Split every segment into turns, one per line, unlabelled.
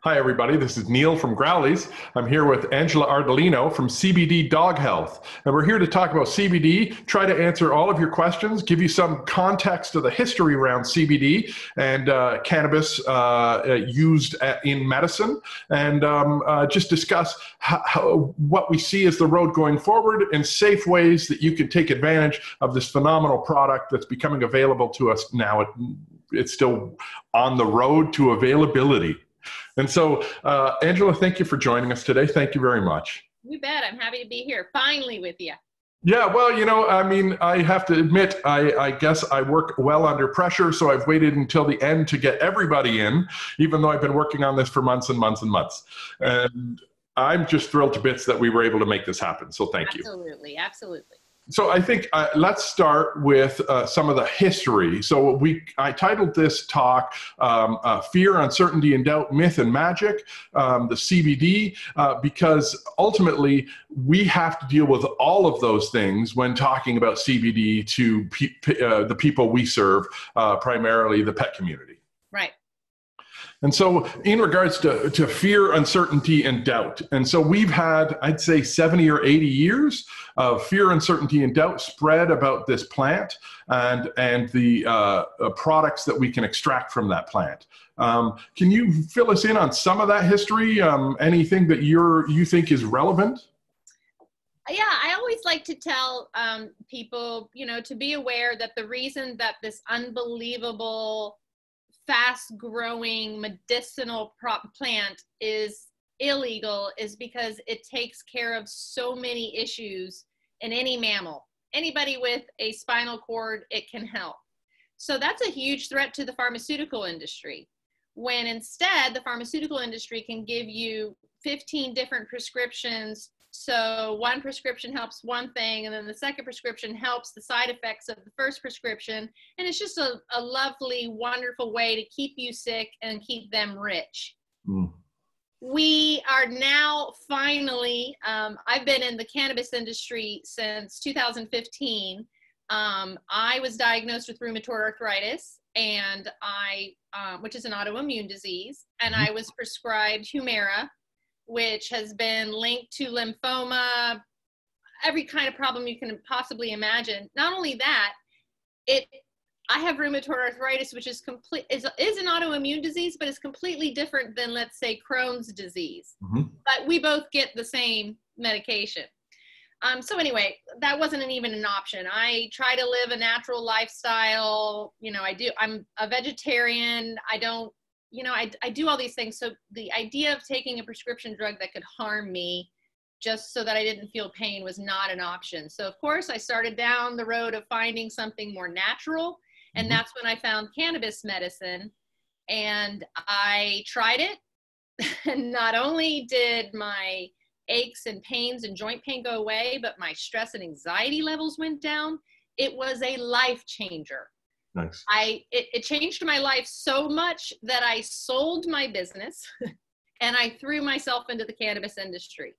Hi, everybody. This is Neil from Growlies. I'm here with Angela Ardolino from CBD Dog Health. And we're here to talk about CBD, try to answer all of your questions, give you some context of the history around CBD and cannabis used in medicine, and just discuss what we see as the road going forward and safe ways that you can take advantage of this phenomenal product that's becoming available to us now. It's still on the road to availability. And so, Angela, thank you for joining us today. Thank you very much.
You bet. I'm happy to be here, finally, with you.
Yeah, well, I have to admit, I guess I work well under pressure, so I've waited until the end to get everybody in, even though I've been working on this for months and months and months. And I'm just thrilled to bits that we were able to make this happen, so thank you.
Absolutely, absolutely.
So I think let's start with some of the history. So I titled this talk, Fear, Uncertainty, and Doubt, Myth and Magic, the CBD, because ultimately we have to deal with all of those things when talking about CBD to the people we serve, primarily the pet community.
Right.
And so in regards to fear, uncertainty, and doubt, and so we've had, I'd say, 70 or 80 years of fear, uncertainty, and doubt spread about this plant and the products that we can extract from that plant. Can you fill us in on some of that history? Anything that you think is relevant?
Yeah, I always like to tell people, to be aware that the reason that this unbelievable fast-growing medicinal plant is illegal is because it takes care of so many issues in any mammal. Anybody with a spinal cord, it can help. So that's a huge threat to the pharmaceutical industry, when instead the pharmaceutical industry can give you 15 different prescriptions. So one prescription helps one thing, and then the second prescription helps the side effects of the first prescription. And it's just a lovely, wonderful way to keep you sick and keep them rich. Mm. We are now finally, I've been in the cannabis industry since 2015. I was diagnosed with rheumatoid arthritis, and which is an autoimmune disease, and I was prescribed Humira, which has been linked to lymphoma, every kind of problem you can possibly imagine. Not only that, I have rheumatoid arthritis, which is an autoimmune disease, but it's completely different than, let's say, Crohn's disease. Mm-hmm. But we both get the same medication. So anyway, that wasn't even an option. I try to live a natural lifestyle. I'm a vegetarian. I do all these things. So the idea of taking a prescription drug that could harm me just so that I didn't feel pain was not an option. So of course I started down the road of finding something more natural. And mm-hmm. That's when I found cannabis medicine, and I tried it. And not only did my aches and pains and joint pain go away, but my stress and anxiety levels went down. It was a life changer.
Nice.
It changed my life so much that I sold my business and I threw myself into the cannabis industry,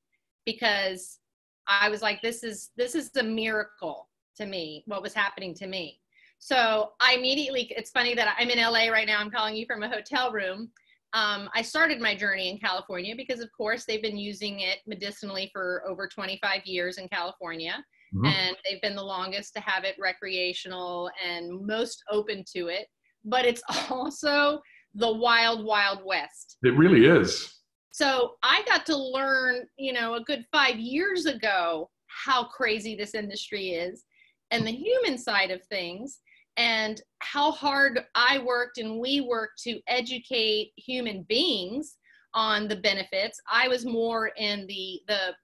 because I was like, this is a miracle to me, what was happening to me. So I immediately, it's funny that I'm in LA right now, I'm calling you from a hotel room. I started my journey in California because, of course, they've been using it medicinally for over 25 years in California. Mm-hmm. And they've been the longest to have it recreational and most open to it. But it's also the wild, wild west.
It really is.
So I got to learn, a good 5 years ago, how crazy this industry is and the human side of things, and how hard I worked and we worked to educate human beings on the benefits. I was more in the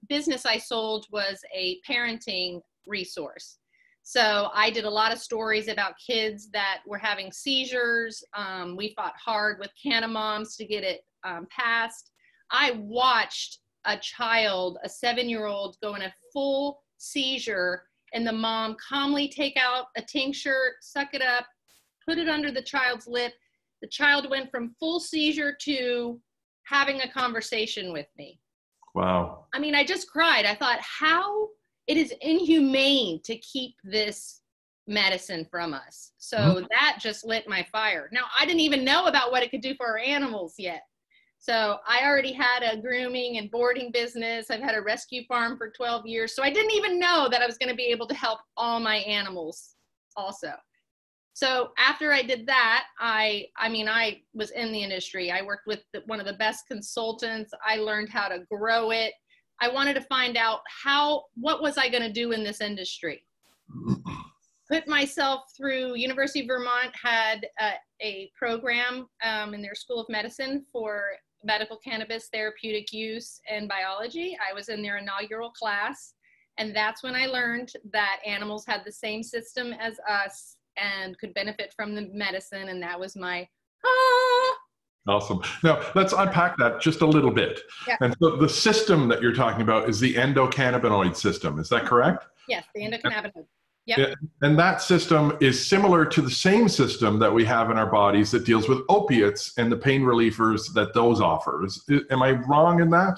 business I sold was a parenting resource. So I did a lot of stories about kids that were having seizures. We fought hard with Canna Moms to get it passed. I watched a child, a 7-year-old, go in a full seizure, and the mom calmly take out a tincture, suck it up, put it under the child's lip. The child went from full seizure to having a conversation with me.
Wow.
I mean, I just cried. I thought, how it is inhumane to keep this medicine from us. So that just lit my fire. Now, I didn't even know about what it could do for our animals yet. So I already had a grooming and boarding business. I've had a rescue farm for 12 years. So I didn't even know that I was going to be able to help all my animals also. So after I did that, I was in the industry. I worked with one of the best consultants. I learned how to grow it. I wanted to find out what was I going to do in this industry? Put myself through University of Vermont had a program in their School of Medicine for medical cannabis therapeutic use and biology. I was in their inaugural class, and that's when I learned that animals had the same system as us and could benefit from the medicine, and that was my
Awesome. Now, let's unpack that just a little bit.
Yeah.
And so the system that you're talking about is the endocannabinoid system. Is that correct?
Yes, the endocannabinoid. Yep.
Yeah. And that system is similar to the same system that we have in our bodies that deals with opiates and the pain relievers that those offers. Am I wrong in that?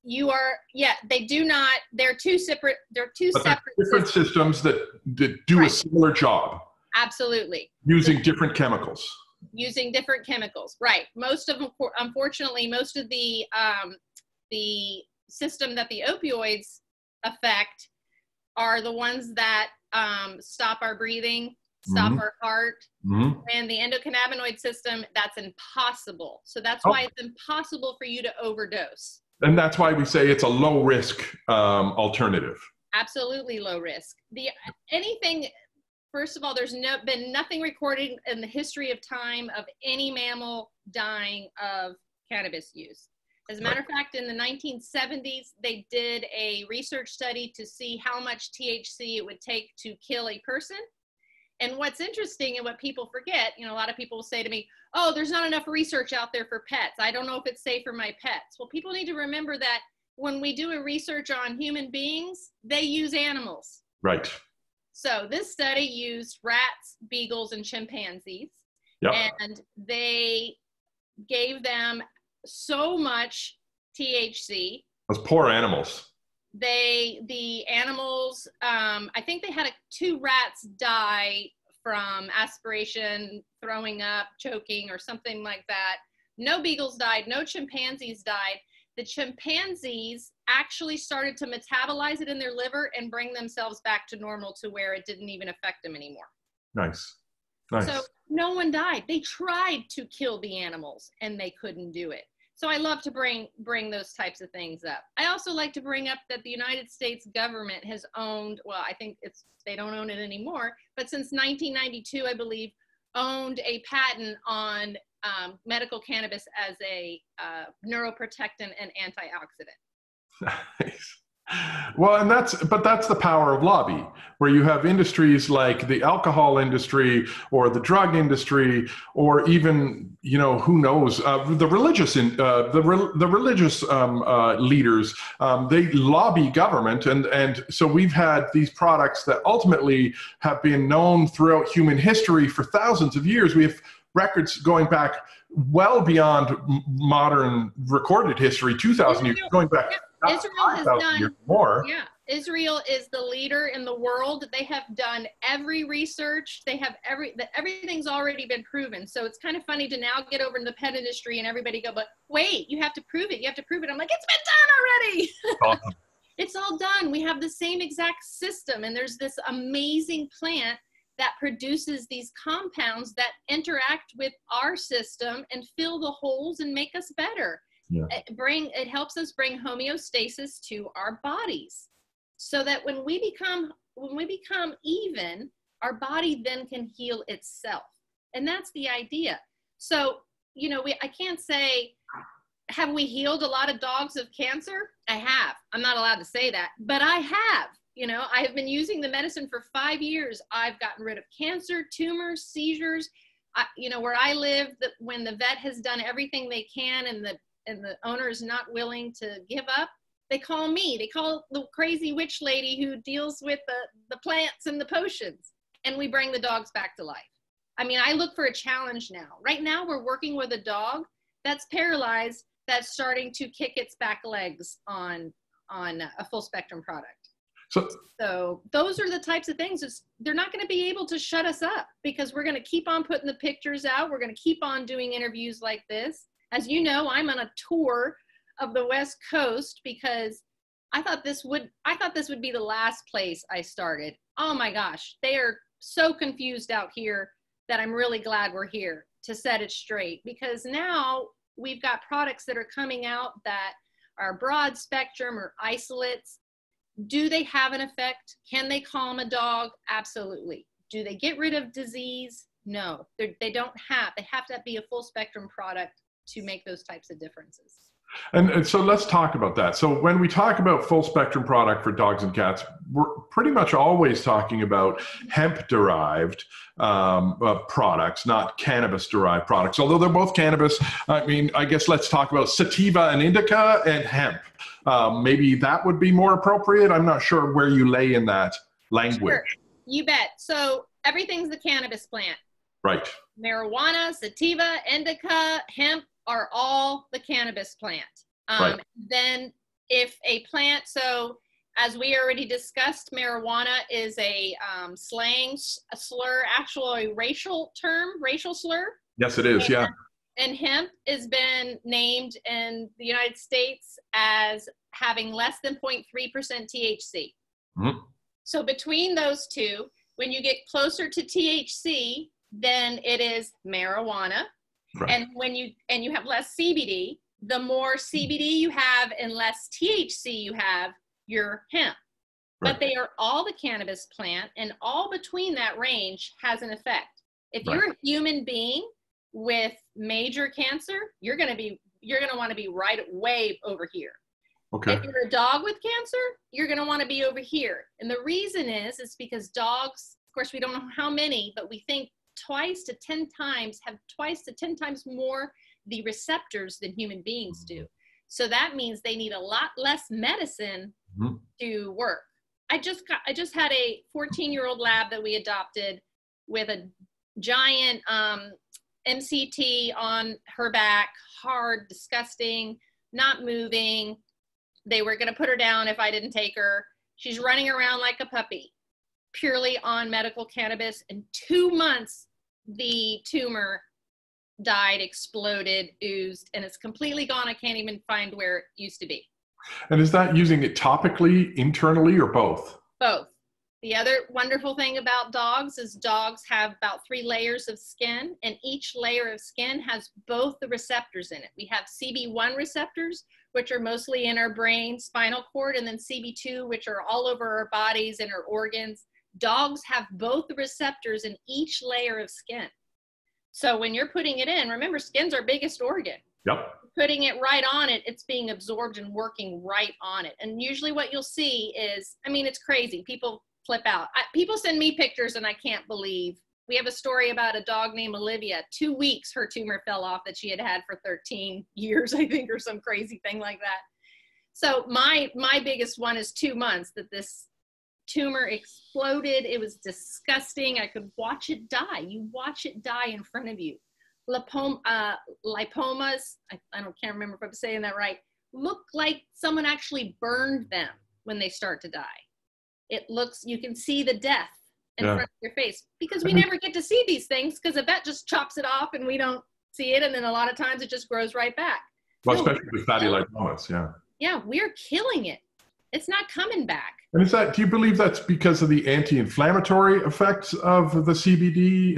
You are, yeah, they do not, they're two separate
different systems that do a similar job.
Absolutely.
Using different chemicals.
Using different chemicals, right. Most of them, unfortunately, most of the system that the opioids affect are the ones that stop our breathing, stop our heart. And the endocannabinoid system, that's impossible. So that's why it's impossible for you to overdose. And
that's why we say it's a low risk alternative.
Absolutely low risk. First of all, there's been nothing recorded in the history of time of any mammal dying of cannabis use. As a matter of fact, in the 1970s, they did a research study to see how much THC it would take to kill a person. And what's interesting and what people forget, a lot of people will say to me, oh, there's not enough research out there for pets. I don't know if it's safe for my pets. Well, people need to remember that when we do a research on human beings, they use animals.
Right.
So this study used rats, beagles, and chimpanzees.
Yep.
And they gave them so much THC.
Those poor animals.
The animals, I think they had 2 rats die from aspiration, throwing up, choking, or something like that. No beagles died, no chimpanzees died. The chimpanzees actually started to metabolize it in their liver and bring themselves back to normal to where it didn't even affect them anymore.
Nice.
So no one died. They tried to kill the animals and they couldn't do it. So I love to bring those types of things up. I also like to bring up that the United States government has owned, well, I think they don't own it anymore, but since 1992, I believe, owned a patent on medical cannabis as a neuroprotectant and antioxidant.
Nice. Well, that's the power of lobby, where you have industries like the alcohol industry or the drug industry, or even, who knows, the religious leaders. They lobby government, and so we've had these products that ultimately have been known throughout human history for thousands of years. We have records going back well beyond modern recorded history, 2,000 years, going back.
Israel has done
more.
Yeah, Israel is the leader in the world. They have done every research. They have everything's already been proven. So it's kind of funny to now get over in the pet industry and everybody go, but wait, you have to prove it. You have to prove it. I'm like, it's been done already.
Awesome.
It's all done. We have the same exact system, and there's this amazing plant that produces these compounds that interact with our system and fill the holes and make us better.
Yeah.
It helps us bring homeostasis to our bodies, so that when we become even, our body then can heal itself, and that's the idea. So I can't say, have we healed a lot of dogs of cancer? I have. I'm not allowed to say that, but I have. I have been using the medicine for 5 years. I've gotten rid of cancer, tumors, seizures. Where I live, when the vet has done everything they can and the owner is not willing to give up, they call me. They call the crazy witch lady who deals with the plants and the potions, and we bring the dogs back to life. I look for a challenge now. Right now, we're working with a dog that's paralyzed that's starting to kick its back legs on a full spectrum product. So those are the types of things. They're not going to be able to shut us up, because we're going to keep on putting the pictures out. We're going to keep on doing interviews like this. As you know, I'm on a tour of the West Coast because I thought this would be the last place I started. Oh my gosh, they are so confused out here that I'm really glad we're here to set it straight, because now we've got products that are coming out that are broad spectrum or isolates. Do they have an effect? Can they calm a dog? Absolutely. Do they get rid of disease? No, they don't have. They have to be a full spectrum product to make those types of differences.
And so let's talk about that. So when we talk about full spectrum product for dogs and cats, we're pretty much always talking about hemp-derived products, not cannabis-derived products. Although they're both cannabis, I mean, I guess let's talk about sativa and indica and hemp. Maybe that would be more appropriate. I'm not sure where you lay in that language.
Sure. You bet. So everything's the cannabis plant.
Right.
Marijuana, sativa, indica, hemp are all the cannabis plant.
Right.
Then if a plant, so as we already discussed, marijuana is a slang, a slur, actually a racial term, racial slur.
Yes, it is. Yeah.
And hemp has been named in the United States as having less than 0.3% THC.
Mm-hmm.
So between those two, when you get closer to THC, then it is marijuana.
Right.
And when you have less CBD, the more CBD you have and less THC you have, you're hemp. Right. But they are all the cannabis plant, and all between that range has an effect. If you're a human being with major cancer, you're going to want to be right way over here.
Okay.
If you're a dog with cancer, you're going to want to be over here. And the reason is because dogs, of course, we don't know how many, but we think have twice to 10 times more the receptors than human beings do. So that means they need a lot less medicine to work. I just had a 14-year-old lab that we adopted with a giant MCT on her back, hard, disgusting, not moving. They were going to put her down if I didn't take her. She's running around like a puppy, purely on medical cannabis. In 2 months, the tumor died, exploded, oozed, and it's completely gone. I can't even find where it used to be.
And is that using it topically, internally, or both?
Both. The other wonderful thing about dogs is dogs have about 3 layers of skin, and each layer of skin has both the receptors in it. We have CB1 receptors, which are mostly in our brain, spinal cord, and then CB2, which are all over our bodies and our organs. Dogs have both the receptors in each layer of skin. So when you're putting it in, remember, skin's our biggest organ.
Yep.
Putting it right on it, it's being absorbed and working right on it. And usually what you'll see is, I mean, it's crazy. People flip out. People send me pictures and I can't believe. We have a story about a dog named Olivia. 2 weeks her tumor fell off that she had had for 13 years, I think, or some crazy thing like that. So my biggest one is 2 months that this tumor exploded. It was disgusting. I could watch it die. You watch it die in front of you. Lipomas, can't remember if I'm saying that right, look like someone actually burned them when they start to die. It looks, you can see the death in front of your face, because we never get to see these things because the vet just chops it off and we don't see it. And then a lot of times it just grows right back.
Well, especially with fatty lipomas, yeah.
Yeah, we're killing it. It's not coming back.
And do you believe that's because of the anti-inflammatory effects of the CBD?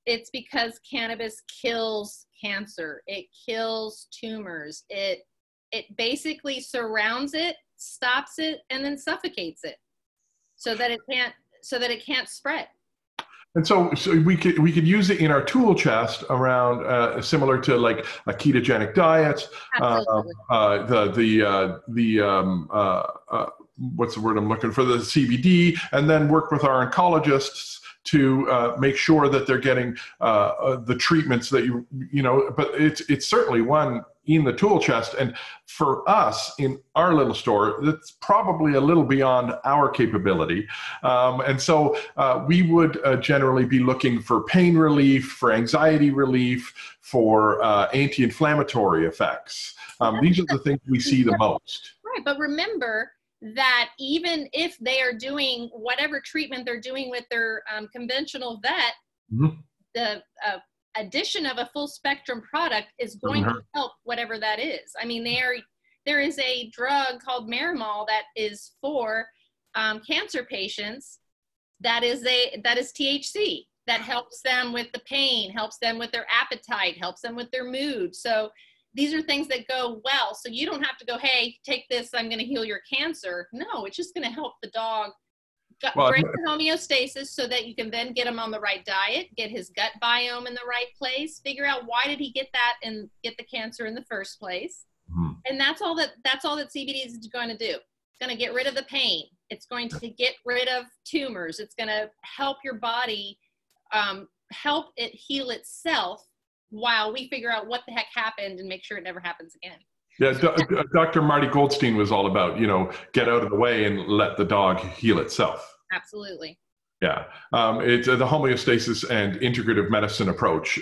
It's because cannabis kills cancer. It kills tumors. It basically surrounds it, stops it, and then suffocates it so that it can't spread.
And so we could use it in our tool chest around similar to like a ketogenic diet, what's the word I'm looking for, the CBD, and then work with our oncologists to make sure that they're getting the treatments that you know. But it's certainly one in the tool chest, and for us in our little store, that's probably a little beyond our capability. And so we would generally be looking for pain relief, for anxiety relief, for anti-inflammatory effects. These are the things we see the most.
Right, but remember that even if they are doing whatever treatment they're doing with their conventional vet, the addition of a full spectrum product is going to help whatever that is. I mean, there is a drug called Marimol that is for cancer patients. That is THC that helps them with the pain, helps them with their appetite, helps them with their mood. So these are things that go well. So you don't have to go, hey, take this, I'm going to heal your cancer. No, it's just going to help the dog break the homeostasis so that you can then get him on the right diet, get his gut biome in the right place, figure out why did he get that and get the cancer in the first place. And that's all that CBD is going to do. It's going to get rid of the pain. It's going to get rid of tumors. It's going to help your body, help it heal itself while we figure out what the heck happened and make sure it never happens again.
Yeah, Dr. Marty Goldstein was all about, get out of the way and let the dog heal itself.
Absolutely.
Yeah, it's the homeostasis and integrative medicine approach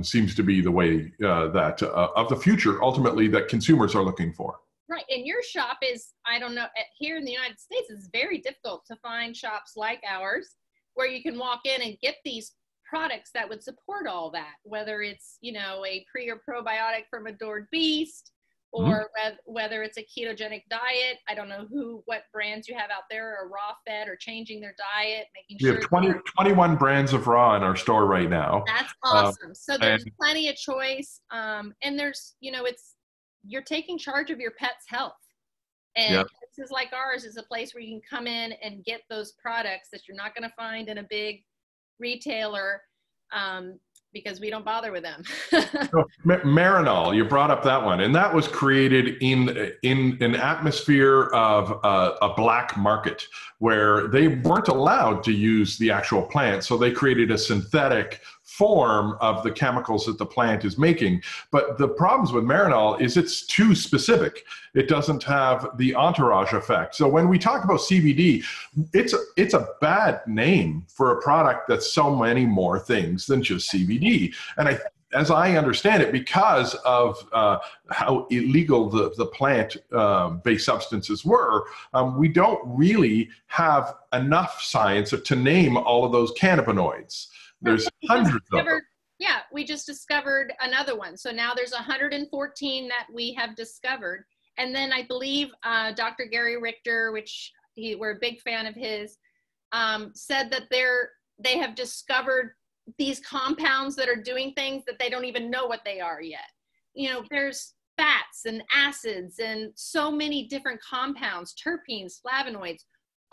seems to be the way that of the future, ultimately, that consumers are looking for.
Right, and your shop is, I don't know, here in the United States, it's very difficult to find shops like ours where you can walk in and get these products that would support all that, whether it's, a pre or probiotic from Adored Beast, or whether it's a ketogenic diet. I don't know what brands you have out there are raw fed or changing their diet, making sure.
We have 21 brands of raw in our store right now.
That's awesome. So there's plenty of choice. And there's, you're taking charge of your pet's health. And places like ours is a place where you can come in and get those products that you're not going to find in a big retailer, because we don't bother with them.
Marinol, you brought up that one, and that was created in an atmosphere of a black market where they weren't allowed to use the actual plant, so they created a synthetic form of the chemicals that the plant is making. But the problems with Marinol is it's too specific. It doesn't have the entourage effect. So when we talk about CBD, it's a bad name for a product that's so many more things than just CBD. And as I understand it, because of how illegal the plant-based substances were, we don't really have enough science to name all of those cannabinoids. There's hundreds of them.
Yeah, we just discovered another one. So now there's 114 that we have discovered. And then I believe Dr. Gary Richter, we're a big fan of his, said that they have discovered these compounds that are doing things that they don't even know what they are yet. There's fats and acids and so many different compounds, terpenes, flavonoids,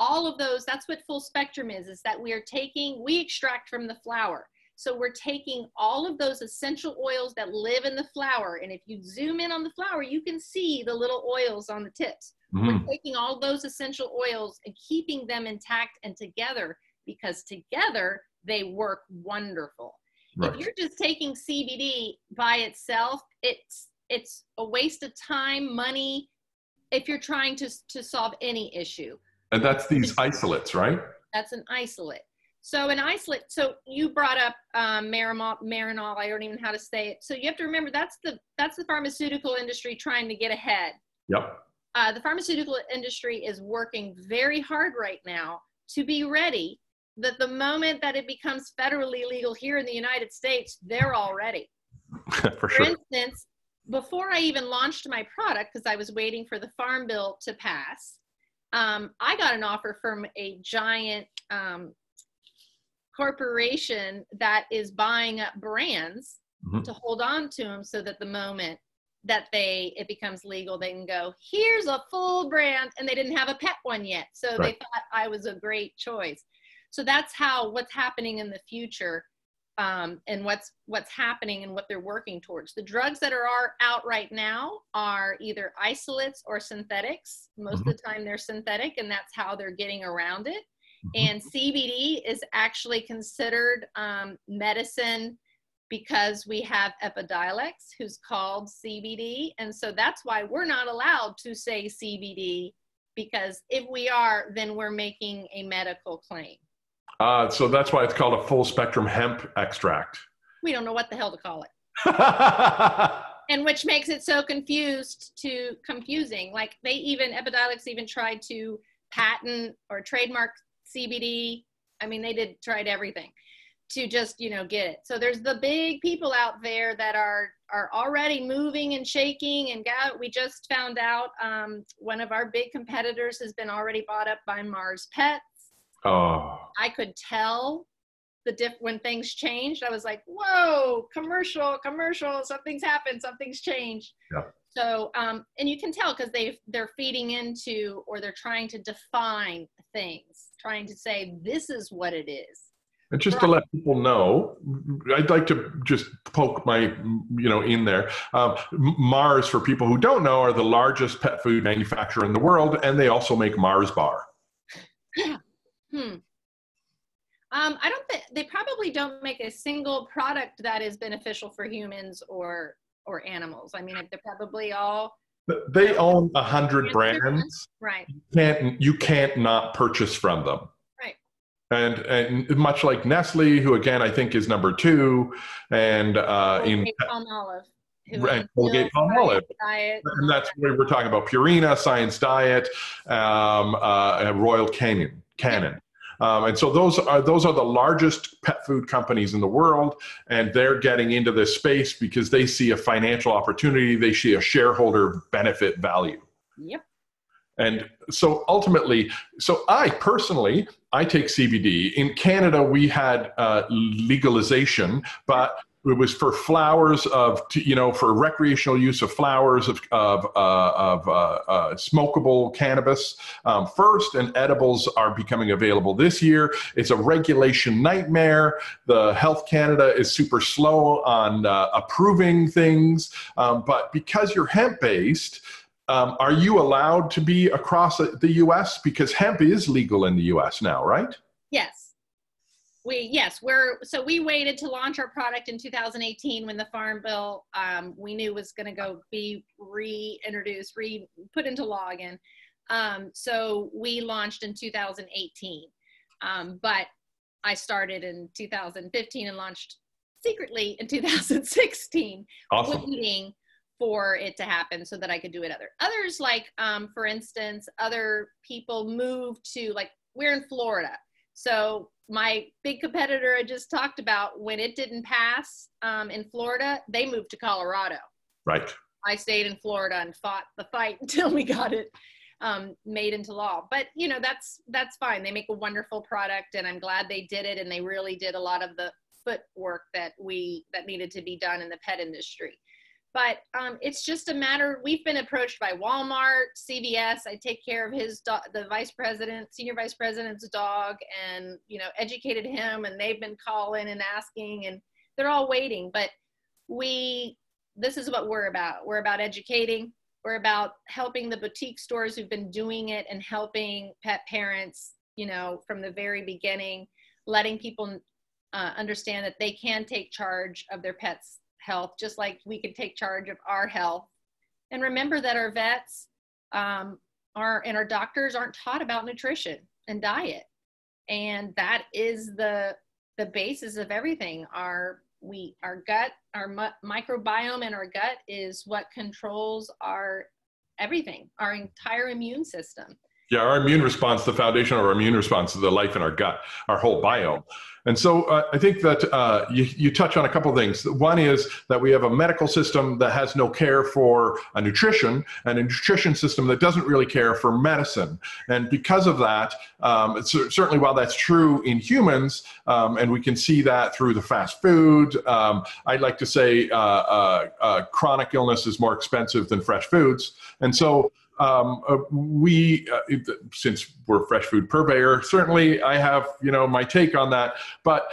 all of those. That's what full spectrum is that we extract from the flower. So we're taking all of those essential oils that live in the flower. And if you zoom in on the flower, you can see the little oils on the tips. We're taking all those essential oils and keeping them intact and together, because together they work wonderful. Right. If you're just taking CBD by itself, it's a waste of time, money, if you're trying to solve any issue.
And that's these isolates, right?
That's an isolate. So an isolate, so you brought up Marinol, I don't even know how to say it. So you have to remember that's the pharmaceutical industry trying to get ahead.
Yep.
The pharmaceutical industry is working very hard right now to be ready that the moment that it becomes federally legal here in the United States, they're all ready.
For sure.
For instance, before I even launched my product, because I was waiting for the Farm Bill to pass, I got an offer from a giant corporation that is buying up brands to hold on to them, so that the moment that it becomes legal, they can go, here's a full brand, and they didn't have a pet one yet. So They thought I was a great choice. So that's what's happening in the future, and what's happening and what they're working towards. The drugs that are out right now are either isolates or synthetics. Most of the time they're synthetic, and that's how they're getting around it. And CBD is actually considered medicine because we have Epidiolex, who's called CBD. And so that's why we're not allowed to say CBD, because if we are, then we're making a medical claim.
So that's why it's called a full spectrum hemp extract.
We don't know what the hell to call it. And which makes it so confusing. Like Epidiolex even tried to patent or trademark CBD. I mean, they tried everything. to just, get it. So there's the big people out there that are already moving and shaking, and we just found out one of our big competitors has been already bought up by Mars Pets.
Oh.
I could tell when things changed. I was like, whoa, commercial, something's happened, something's changed.
Yeah.
So, and you can tell because they're feeding into, or they're trying to define things, trying to say, this is what it is.
And just to let people know, I'd like to just poke my, in there. Mars, for people who don't know, are the largest pet food manufacturer in the world, and they also make Mars Bar.
Yeah. I don't think they probably don't make a single product that is beneficial for humans or animals. I mean, they're probably all.
They own 100 brands.
Right.
You can't not purchase from them.
Right.
And much like Nestle, who again I think is number 2, and
Palmolive.
And Colgate Palmolive. And that's where we're talking about Purina, Science Diet, Royal Canin. And so those are the largest pet food companies in the world, and they're getting into this space because they see a financial opportunity, they see a shareholder benefit value.
Yep.
And so ultimately, I personally take CBD. In Canada, we had legalization, but it was for flowers for recreational use of flowers of smokable cannabis first, and edibles are becoming available this year. It's a regulation nightmare. The Health Canada is super slow on approving things, but because you're hemp-based, are you allowed to be across the U.S.? Because hemp is legal in the U.S. now, right?
Yes. We waited to launch our product in 2018 when the Farm Bill we knew was going to be reintroduced, put into law again. So we launched in 2018, but I started in 2015 and launched secretly in 2016,
awesome.
Waiting for it to happen so that I could do it. Others, like for instance, other people moved to, like, we're in Florida, so my big competitor I just talked about, when it didn't pass in Florida, they moved to Colorado.
Right.
I stayed in Florida and fought the fight until we got it made into law. But that's fine. They make a wonderful product, and I'm glad they did it. And they really did a lot of the footwork that needed to be done in the pet industry. But it's just a matter, we've been approached by Walmart, CVS. I take care of the senior vice president's dog, and, educated him, and they've been calling and asking, and they're all waiting. But this is what we're about. We're about educating. We're about helping the boutique stores who've been doing it, and helping pet parents, from the very beginning, letting people understand that they can take charge of their pets' health, just like we can take charge of our health. And remember that our vets and our doctors aren't taught about nutrition and diet, and that is the basis of everything. Our gut, our microbiome in our gut is what controls our everything, our entire immune system.
Yeah, our immune response, the foundation of our immune response is the life in our gut, our whole biome. And so I think that you touch on a couple of things. One is that we have a medical system that has no care for nutrition, and a nutrition system that doesn't really care for medicine. And because of that, certainly while that's true in humans, and we can see that through the fast food, I'd like to say chronic illness is more expensive than fresh foods. And so since we're fresh food purveyor, certainly I have, my take on that, but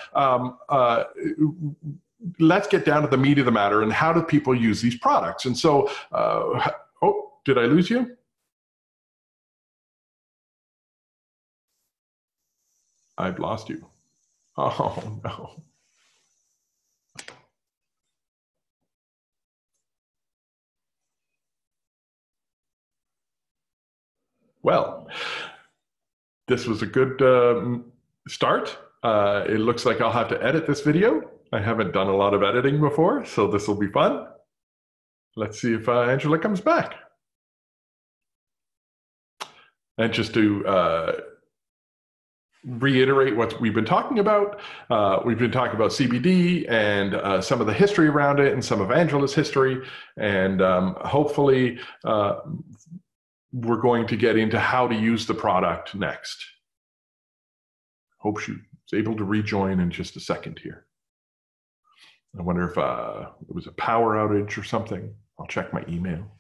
let's get down to the meat of the matter, and how do people use these products? And so, did I lose you? I've lost you. Oh, no. Well, this was a good start. It looks like I'll have to edit this video. I haven't done a lot of editing before, so this will be fun. Let's see if Angela comes back. And just to reiterate what we've been talking about. We've been talking about CBD and some of the history around it and some of Angela's history. And hopefully we're going to get into how to use the product next. Hope she's able to rejoin in just a second here. I wonder if it was a power outage or something. I'll check my email.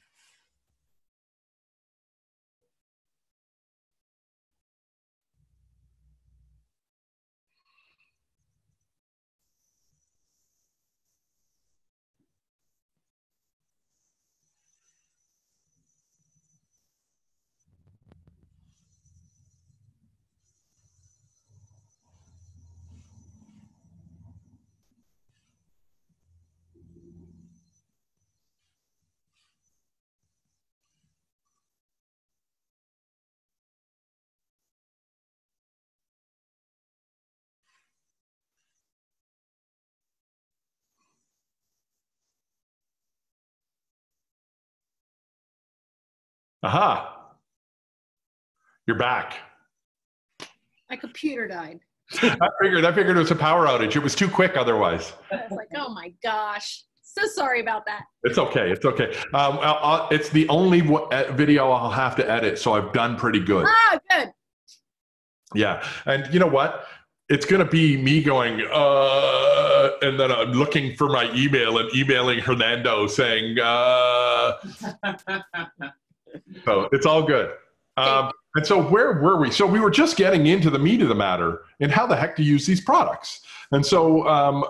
Aha, you're back.
My computer died.
I figured it was a power outage. It was too quick otherwise.
I was like, oh my gosh. So sorry about that.
It's okay. It's okay. It's the only video I'll have to edit, so I've done pretty good.
Ah, good.
Yeah. And you know what? It's going to be me going, and then I'm looking for my email and emailing Hernando saying, so it's all good. And so where were we? So we were just getting into the meat of the matter and how the heck to use these products. And so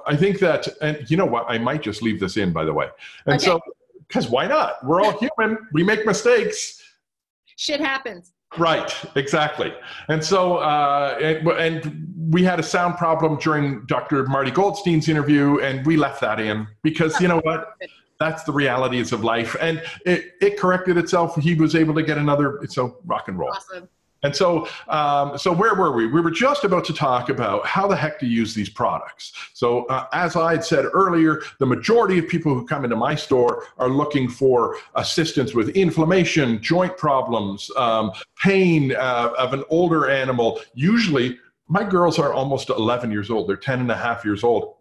I think that, and you know what, I might just leave this in, by the way. And
okay.
So, because why not? We're all human. We make mistakes.
Shit happens.
Right, exactly. And so, and we had a sound problem during Dr. Marty Goldstein's interview, and we left that in because you know what? That's the realities of life. And it corrected itself. He was able to get another, so rock and roll.
Awesome.
And so, so where were we? We were just about to talk about how the heck to use these products. So as I had said earlier, the majority of people who come into my store are looking for assistance with inflammation, joint problems, pain of an older animal. Usually, my girls are almost 11 years old. They're 10 and a half years old.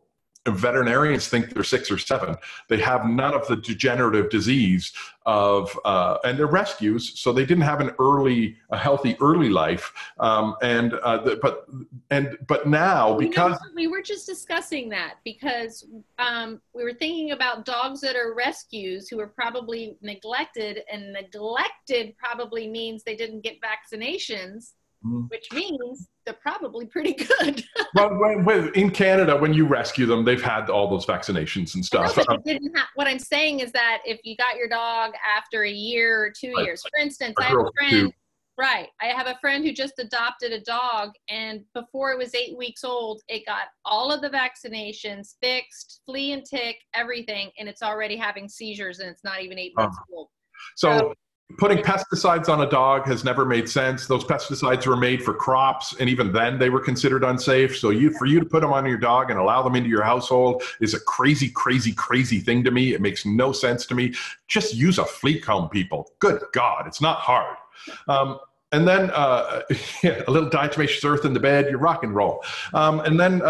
Veterinarians think they're 6 or 7. They have none of the degenerative disease of, and they're rescues, so they didn't have a healthy early life. But now, because
we were just discussing that because we were thinking about dogs that are rescues who are probably neglected, and neglected probably means they didn't get vaccinations. Which means they're probably pretty good.
Well, in Canada, when you rescue them, they've had all those vaccinations and stuff.
No, but what I'm saying is that if you got your dog after a year or 2 years, for instance, I have a friend, I have a friend who just adopted a dog, and before it was 8 weeks old, it got all of the vaccinations fixed, flea and tick, everything, and it's already having seizures, and it's not even 8 months old.
So putting pesticides on a dog has never made sense. Those pesticides were made for crops, and even then they were considered unsafe. So for you to put them on your dog and allow them into your household is a crazy, crazy, crazy thing to me. It makes no sense to me. Just use a flea comb, people. Good God, it's not hard. And then a little diatomaceous earth in the bed, you rock and roll. And then,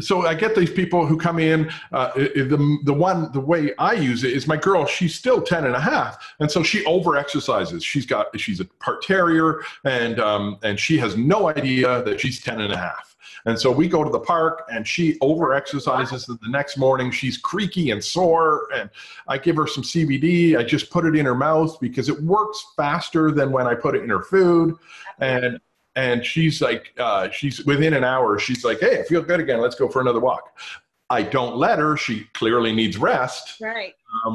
so I get these people who come in, the way I use it is my girl, she's still 10 and a half. And so she over exercises. She's a part terrier, and she has no idea that she's 10 and a half. And so we go to the park and she over exercises, and the next morning she's creaky and sore, and I give her some CBD. I just put it in her mouth because it works faster than when I put it in her food. And she's like, she's within an hour, she's like, hey, I feel good again. Let's go for another walk. I don't let her. She clearly needs rest.
Right.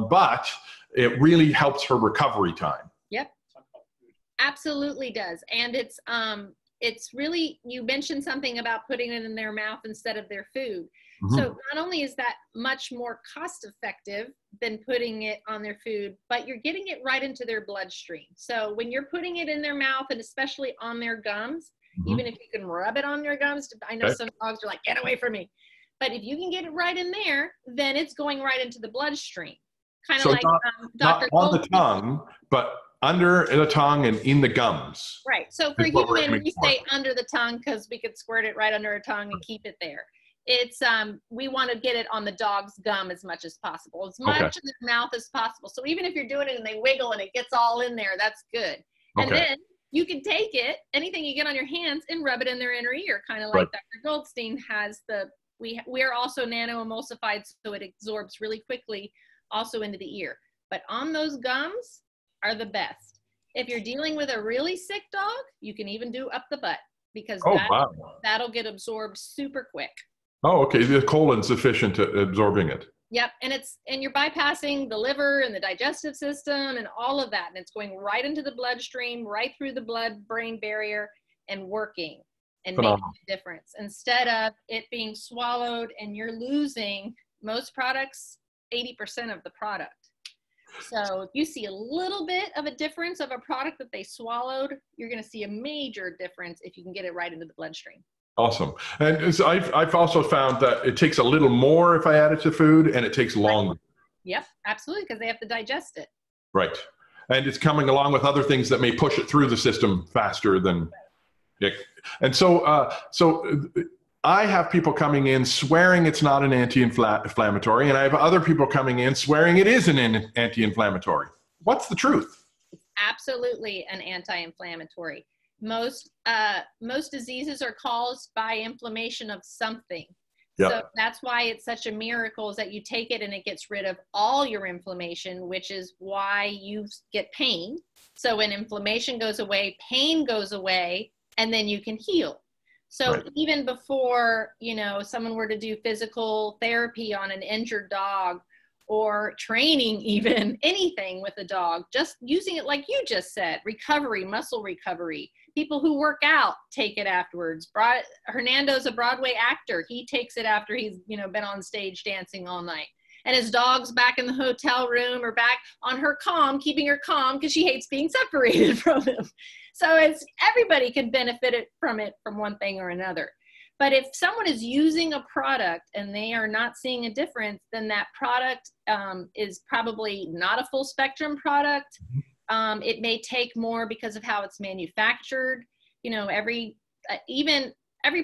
But it really helps her recovery time.
Yep. Absolutely does. And it's really, you mentioned something about putting it in their mouth instead of their food. Mm-hmm. So not only is that much more cost effective than putting it on their food, but you're getting it right into their bloodstream. So when you're putting it in their mouth, and especially on their gums, mm-hmm. even if you can rub it on their gums, I know some dogs are like, get away from me. But if you can get it right in there, then it's going right into the bloodstream. Kind of like
not on the tongue, but under the tongue and in the gums.
Right. So for human, we say under the tongue because we could squirt it right under our tongue and keep it there. It's we want to get it on the dog's gum as much as possible, as much in their mouth as possible. So even if you're doing it and they wiggle and it gets all in there, that's good. And then you can take it, anything you get on your hands, and rub it in their inner ear, kind of like Dr. Goldstein has the. We are also nano-emulsified, so it absorbs really quickly also into the ear. But on those gums are the best. If you're dealing with a really sick dog, you can even do up the butt because that'll get absorbed super quick.
Oh, okay. The colon's efficient at absorbing it.
Yep. And you're bypassing the liver and the digestive system and all of that. And it's going right into the bloodstream, right through the blood-brain barrier and working and making a difference. Instead of it being swallowed and you're losing most products, 80% of the product. So if you see a little bit of a difference of a product that they swallowed, you're going to see a major difference if you can get it right into the bloodstream.
Awesome. And I've also found that it takes a little more if I add it to food, and it takes longer.
Yep, absolutely, because they have to digest it.
Right. And it's coming along with other things that may push it through the system faster than. And so I have people coming in swearing it's not an anti-inflammatory, and I have other people coming in swearing it is an anti-inflammatory. What's the truth?
It's absolutely an anti-inflammatory. Most diseases are caused by inflammation of something. Yep. So that's why it's such a miracle is that you take it and it gets rid of all your inflammation, which is why you get pain. So when inflammation goes away, pain goes away, and then you can heal. So even before, someone were to do physical therapy on an injured dog or training, even anything with a dog, just using it like you just said, recovery, muscle recovery. People who work out take it afterwards. Hernando's a Broadway actor. He takes it after he's, been on stage dancing all night. And his dog's back in the hotel room or back on her calm, keeping her calm because she hates being separated from him. So everybody can benefit from it from one thing or another. But if someone is using a product and they are not seeing a difference, then that product is probably not a full spectrum product. It may take more because of how it's manufactured. Every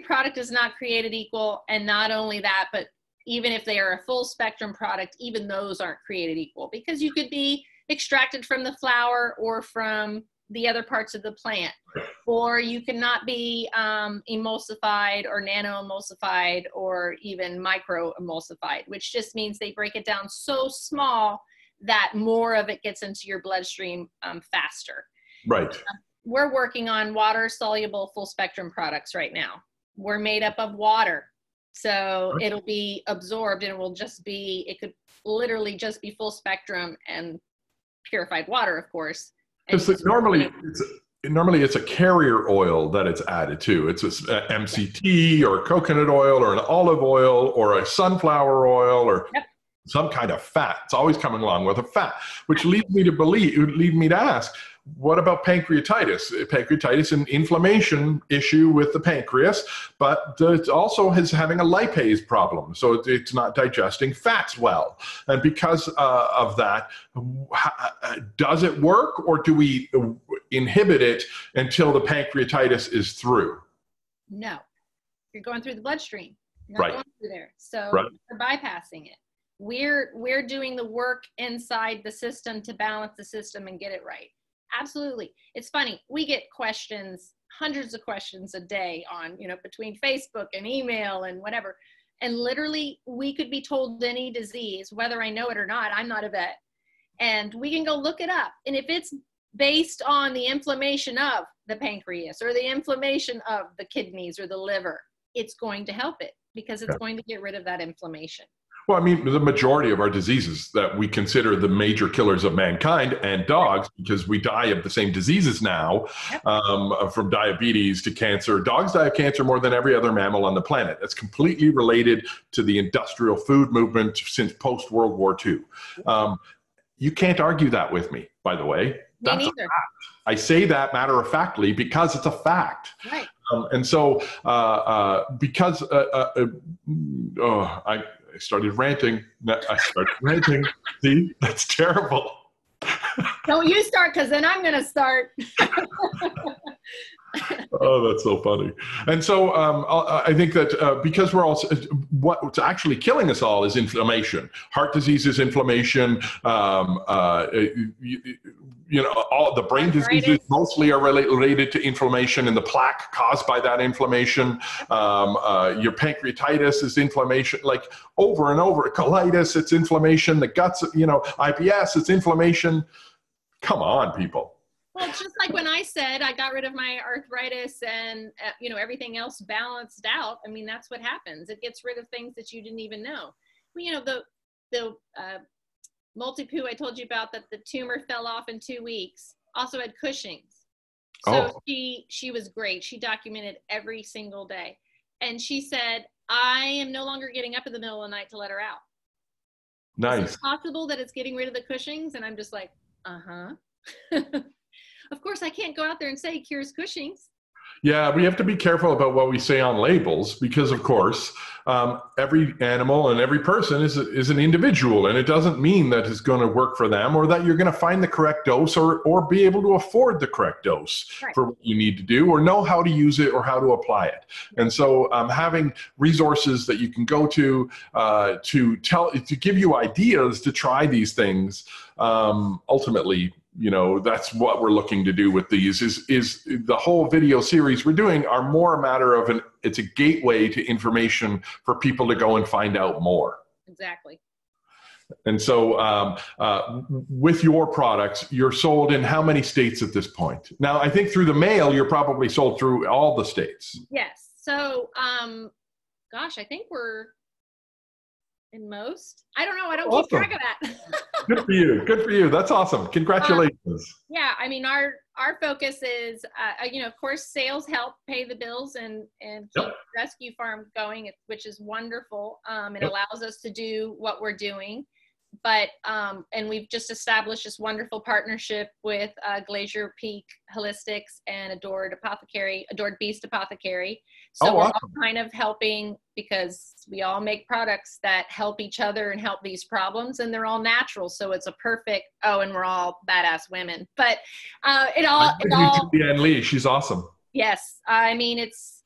product is not created equal. And not only that, but even if they are a full spectrum product, even those aren't created equal because you could be extracted from the flower or from the other parts of the plant, or you cannot be emulsified or nano-emulsified or even micro-emulsified, which just means they break it down so small that more of it gets into your bloodstream faster.
Right.
We're working on water-soluble full-spectrum products right now. We're made up of water, so it'll be absorbed and it could literally just be full spectrum and purified water, of course.
Because normally it's a carrier oil that it's added to. It's a MCT or coconut oil or an olive oil or a sunflower oil or some kind of fat. It's always coming along with a fat, which leads me to ask, what about pancreatitis? Pancreatitis, an inflammation issue with the pancreas, but it also is having a lipase problem. So it's not digesting fats well. And because of that, does it work or do we inhibit it until the pancreatitis is through?
No, you're going through the bloodstream. You're not going through there. So you're bypassing it. We're doing the work inside the system to balance the system and get it right. Absolutely. It's funny. We get questions, hundreds of questions a day on, between Facebook and email and whatever. And literally we could be told any disease, whether I know it or not. I'm not a vet. And we can go look it up. And if it's based on the inflammation of the pancreas or the inflammation of the kidneys or the liver, it's going to help it because it's going to get rid of that inflammation.
Well, I mean, the majority of our diseases that we consider the major killers of mankind and dogs, because we die of the same diseases now, from diabetes to cancer. Dogs die of cancer more than every other mammal on the planet. That's completely related to the industrial food movement since post-World War II. You can't argue that with me, by the way. That's a fact. I say that matter-of-factly because it's a fact. Right. And so because I started ranting. See, that's terrible.
Don't you start, because then I'm going to start.
Oh, that's so funny. And so I think that because we're all, what's actually killing us all is inflammation. Heart disease is inflammation. All the brain diseases mostly are related to inflammation and the plaque caused by that inflammation. Your pancreatitis is inflammation, like over and over. Colitis, it's inflammation. The guts, IBS, it's inflammation. Come on, people.
Well, it's just like when I said I got rid of my arthritis and, everything else balanced out. I mean, that's what happens. It gets rid of things that you didn't even know. Well, the multi-poo I told you about, that the tumor fell off in 2 weeks, also had Cushing's. So she was great. She documented every single day. And she said, I am no longer getting up in the middle of the night to let her out.
Nice.
Is it possible that it's getting rid of the Cushing's? And I'm just like, uh-huh. Of course, I can't go out there and say cures Cushing's.
Yeah, we have to be careful about what we say on labels because, of course, every animal and every person is an individual, and it doesn't mean that it's going to work for them or that you're going to find the correct dose or be able to afford the correct dose for what you need to do or know how to use it or how to apply it. And so having resources that you can go to give you ideas to try these things, ultimately, that's what we're looking to do with these is the whole video series we're doing are more a matter of it's a gateway to information for people to go and find out more.
Exactly.
And so with your products, you're sold in how many states at this point? Now, I think through the mail, you're probably sold through all the states.
Yes. So, gosh, I think we're in most. I don't know. I don't keep track of that.
Good for you. Good for you. That's awesome. Congratulations.
Yeah. I mean, our focus is, of course, sales help pay the bills and keep Rescue Farm going, which is wonderful. It allows us to do what we're doing. But, and we've just established this wonderful partnership with Glacier Peak Holistics and Adored Beast Apothecary. So we're all kind of helping because we all make products that help each other and help these problems, and they're all natural. So it's a perfect, and we're all badass women, but
Julianne Lee, she's awesome.
Yes. I mean, it's,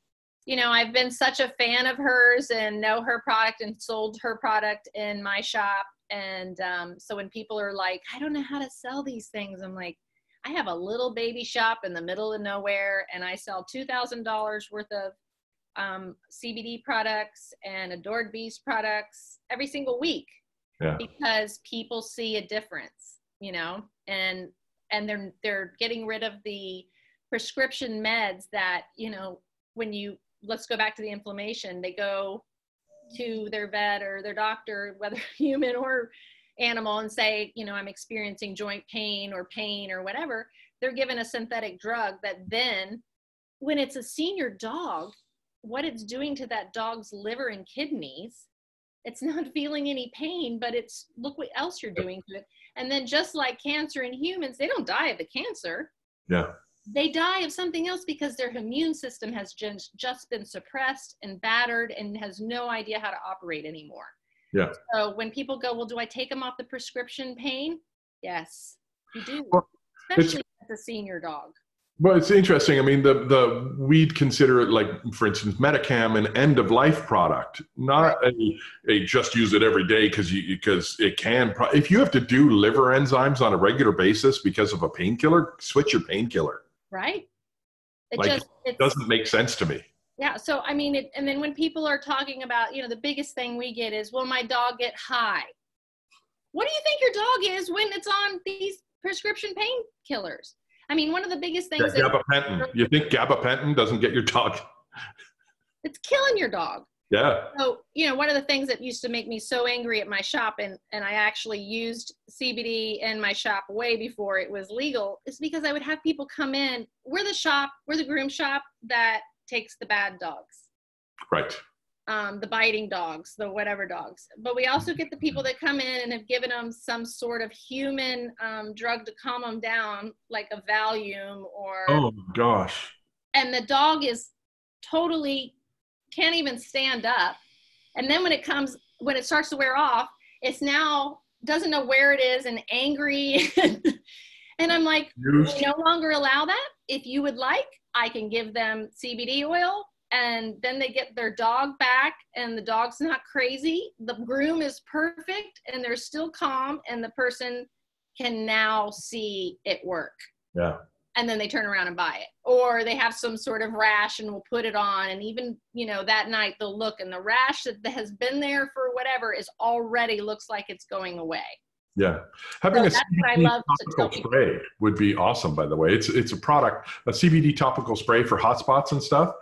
I've been such a fan of hers and know her product and sold her product in my shop. And so when people are like, I don't know how to sell these things, I'm like, I have a little baby shop in the middle of nowhere, and I sell $2,000 worth of CBD products and Adored Beast products every single week because people see a difference, and they're getting rid of the prescription meds that, let's go back to the inflammation, they go to their vet or their doctor, whether human or animal, and say, I'm experiencing joint pain or whatever. They're given a synthetic drug that then, when it's a senior dog, what it's doing to that dog's liver and kidneys, it's not feeling any pain, but look what else you're doing to it. And then just like cancer in humans, they don't die of the cancer.
Yeah.
They die of something else because their immune system has just been suppressed and battered and has no idea how to operate anymore.
Yeah.
So when people go, well, do I take them off the prescription pain? Yes, you do.
Well,
especially as a senior dog.
Well, it's interesting. I mean, we'd consider it like, for instance, Metacam an end-of-life product, not a just use it every day because it can. If you have to do liver enzymes on a regular basis because of a painkiller, switch your painkiller.
Right.
It doesn't make sense to me.
Yeah. So, I mean, and then when people are talking about, the biggest thing we get is, will my dog get high? What do you think your dog is when it's on these prescription painkillers? I mean, one of the biggest things is
gabapentin. You think gabapentin doesn't get your dog?
It's killing your dog.
Yeah.
So, one of the things that used to make me so angry at my shop, and I actually used CBD in my shop way before it was legal, is because I would have people come in. We're the groom shop that takes the bad dogs.
Right.
The biting dogs, the whatever dogs. But we also get the people that come in and have given them some sort of human drug to calm them down, like a Valium or...
Oh, gosh.
And the dog is totally... can't even stand up. And then when it starts to wear off, it's now doesn't know where it is and angry. And I'm like, we no longer allow that. If you would like, I can give them CBD oil, and then they get their dog back, and the dog's not crazy. The groom is perfect, and they're still calm, and the person can now see it work.
Yeah.
And then they turn around and buy it. Or they have some sort of rash and will put it on. And even, you know, that night they'll look, and the rash that has been there for whatever is already looks like it's going away.
Yeah. Having
so
a CBD topical spray would be awesome, by the way. It's a product, a CBD topical spray for hot spots and stuff.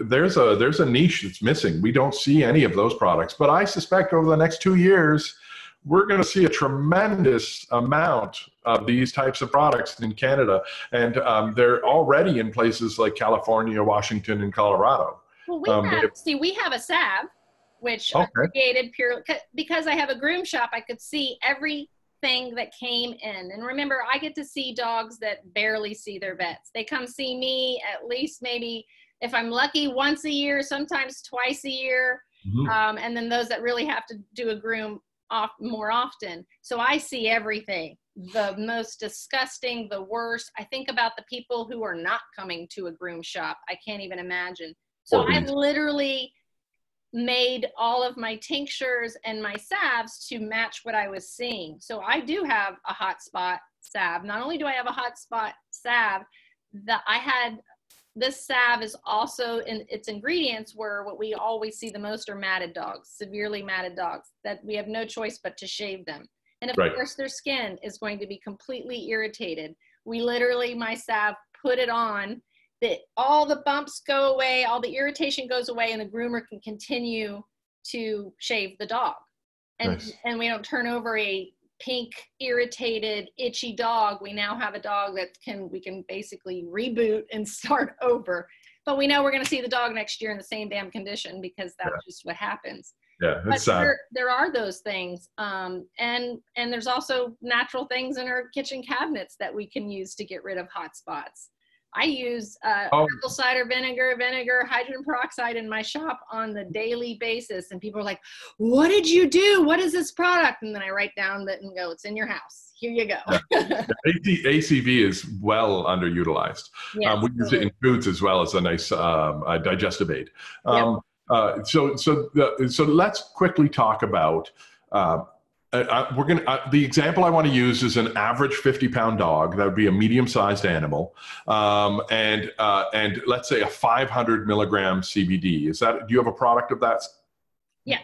There's a niche that's missing. We don't see any of those products. But I suspect over the next 2 years, we're going to see a tremendous amount of these types of products in Canada. And they're already in places like California, Washington, and Colorado.
Well, we have a salve, which I created purely because I have a groom shop. I could see everything that came in. And remember, I get to see dogs that barely see their vets. They come see me at least maybe, if I'm lucky, once a year, sometimes twice a year. Mm-hmm. And then those that really have to do a groom more often. So I see everything, the most disgusting, the worst. I think about the people who are not coming to a groom shop. I can't even imagine. So I literally made all of my tinctures and my salves to match what I was seeing. So I do have a hot spot salve. Not only do I have a hot spot salve, this salve is also in its ingredients were what we always see the most are matted dogs, severely matted dogs, that we have no choice but to shave them. And of course their skin is going to be completely irritated. We literally, my salve, put it on, that all the bumps go away, all the irritation goes away, and the groomer can continue to shave the dog. And we don't turn over a pink, irritated, itchy dog. We now have a dog that we can basically reboot and start over. But we know we're going to see the dog next year in the same damn condition because that's just what happens.
Yeah, it's sad.
There are those things. And there's also natural things in our kitchen cabinets that we can use to get rid of hot spots. I use apple cider vinegar, hydrogen peroxide in my shop on the daily basis. And people are like, what did you do? What is this product? And then I write down that and go, it's in your house. Here you go.
ACV is well underutilized.
Yes,
we use it in foods as well as a nice digestive aid. So let's quickly talk about the example I want to use is an average 50-pound dog. That would be a medium-sized animal, and let's say a 500 milligram CBD. Do you have a product of that?
Yeah.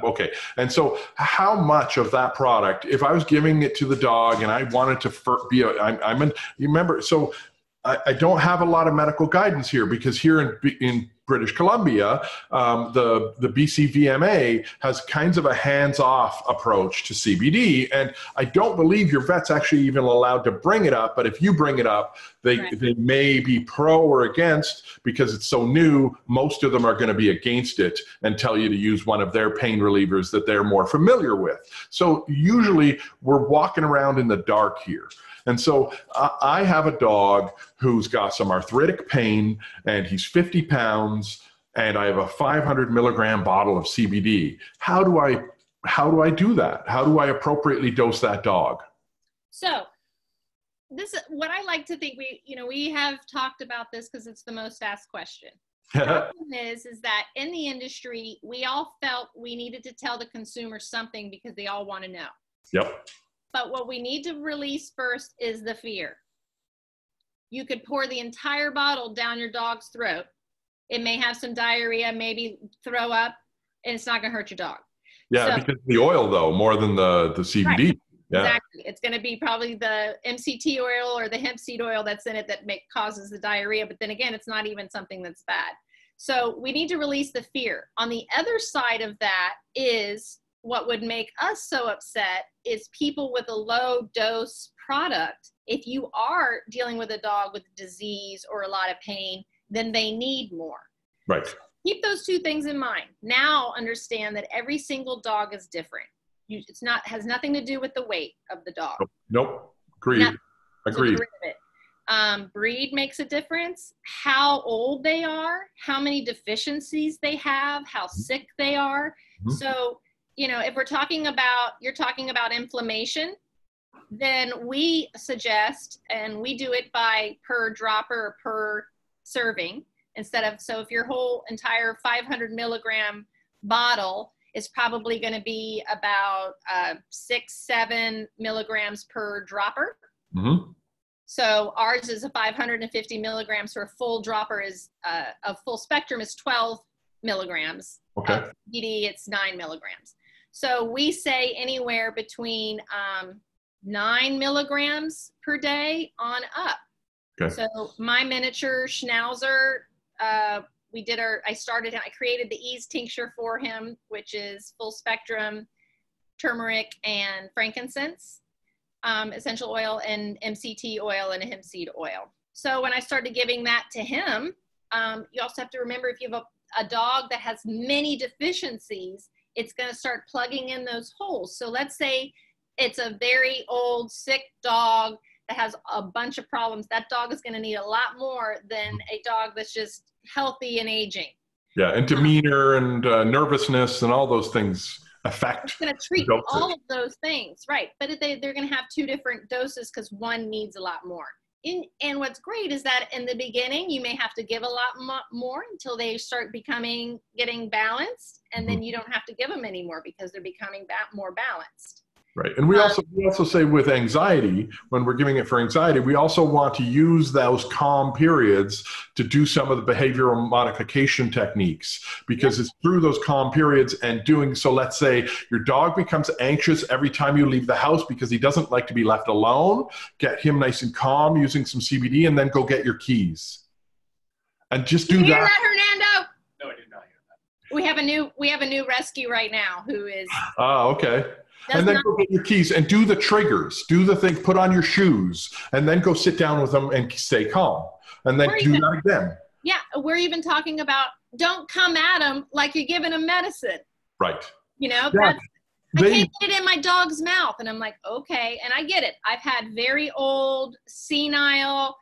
Okay. And so, how much of that product, if I was giving it to the dog and I wanted to you remember? So, I don't have a lot of medical guidance here because here in British Columbia, the BCVMA has kinds of a hands-off approach to CBD, and I don't believe your vet's actually even allowed to bring it up. But if you bring it up, they may be pro or against because it's so new. Most of them are going to be against it and tell you to use one of their pain relievers that they're more familiar with. So usually we're walking around in the dark here. And so I have a dog who's got some arthritic pain, and he's 50 pounds, and I have a 500 milligram bottle of CBD. How do I do that? How do I appropriately dose that dog?
So this is what I like to think. We have talked about this because it's the most asked question. The problem is that in the industry, we all felt we needed to tell the consumer something because they all want to know.
Yep.
But what we need to release first is the fear. You could pour the entire bottle down your dog's throat. It may have some diarrhea, maybe throw up, and it's not going to hurt your dog.
Yeah, because the oil, though, more than the CBD.
Right.
Yeah.
Exactly. It's going to be probably the MCT oil or the hemp seed oil that's in it that causes the diarrhea. But then again, it's not even something that's bad. So we need to release the fear. On the other side of that is what would make us so upset is people with a low dose product. If you are dealing with a dog with disease or a lot of pain, then they need more.
Right.
Keep those two things in mind. Now understand that every single dog is different. Has nothing to do with the weight of the dog.
Nope. Agreed. Agreed.
Breed makes a difference. How old they are, how many deficiencies they have, how sick they are. Mm-hmm. So if you're talking about inflammation, then we suggest, and we do it by per dropper or per serving so if your whole entire 500 milligram bottle is probably going to be about 6-7 milligrams per dropper.
Mm-hmm.
So ours is a 550 milligrams, so a full dropper is a full spectrum is 12 milligrams.
Okay.
Of CBD, it's 9 milligrams. So we say anywhere between 9 milligrams per day on up.
Okay.
So my miniature Schnauzer, I created the Ease tincture for him, which is full spectrum turmeric and frankincense, essential oil and MCT oil and hemp seed oil. So when I started giving that to him, you also have to remember, if you have a dog that has many deficiencies, it's going to start plugging in those holes. So let's say it's a very old, sick dog that has a bunch of problems. That dog is going to need a lot more than a dog that's just healthy and aging.
Yeah, and demeanor and nervousness and all those things affect.
It's going to treat all of those things, right? But they're going to have 2 different doses because one needs a lot more. And what's great is that in the beginning, you may have to give a lot more until they start getting balanced, and then you don't have to give them anymore because they're becoming more balanced.
Right. And we also say with anxiety, when we're giving it for anxiety, we also want to use those calm periods to do some of the behavioral modification techniques, because it's through those calm periods and doing so. Let's say your dog becomes anxious every time you leave the house because he doesn't like to be left alone. Get him nice and calm using some CBD, and then go get your keys. And just do that.
Hear that, Hernando?
No, I did not hear that.
We have a new rescue right now who is.
Oh, okay. And then go get your keys and do the triggers. Do the thing, put on your shoes, and then go sit down with them and stay calm. And then do that again.
Yeah, we're even talking about don't come at them like you're giving them medicine.
Right.
I can't get it in my dog's mouth. And I'm like, okay. And I get it. I've had very old, senile,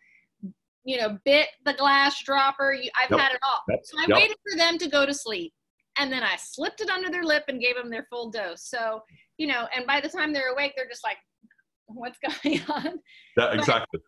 bit the glass dropper. I've had it all. So I waited for them to go to sleep. And then I slipped it under their lip and gave them their full dose. So, and by the time they're awake, they're just like, what's going on?
Yeah, exactly.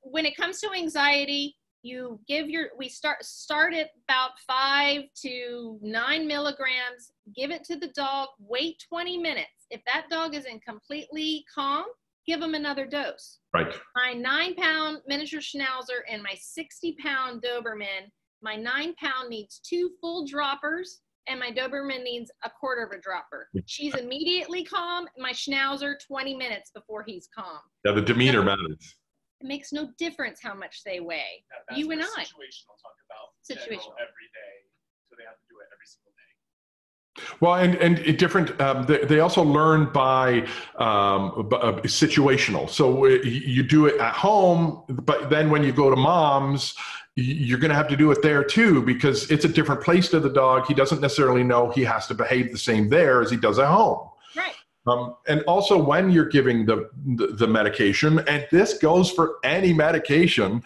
When it comes to anxiety, we start at about 5 to 9 milligrams, give it to the dog, wait 20 minutes. If that dog isn't completely calm, give them another dose.
Right.
My 9-pound miniature Schnauzer and my 60-pound Doberman, my 9-pound needs 2 full droppers, and my Doberman needs a quarter of a dropper. She's immediately calm. My Schnauzer, 20 minutes before he's calm.
Yeah, the demeanor matters.
It makes no difference how much they weigh.
That's
you and I.
Situational talk about situational every day, so they have to do it every single day.
Well, and different. They also learn by situational. So you do it at home, but then when you go to mom's, you're going to have to do it there too, because it's a different place to the dog. He doesn't necessarily know he has to behave the same there as he does at home.
Right.
And also when you're giving the medication, and this goes for any medication,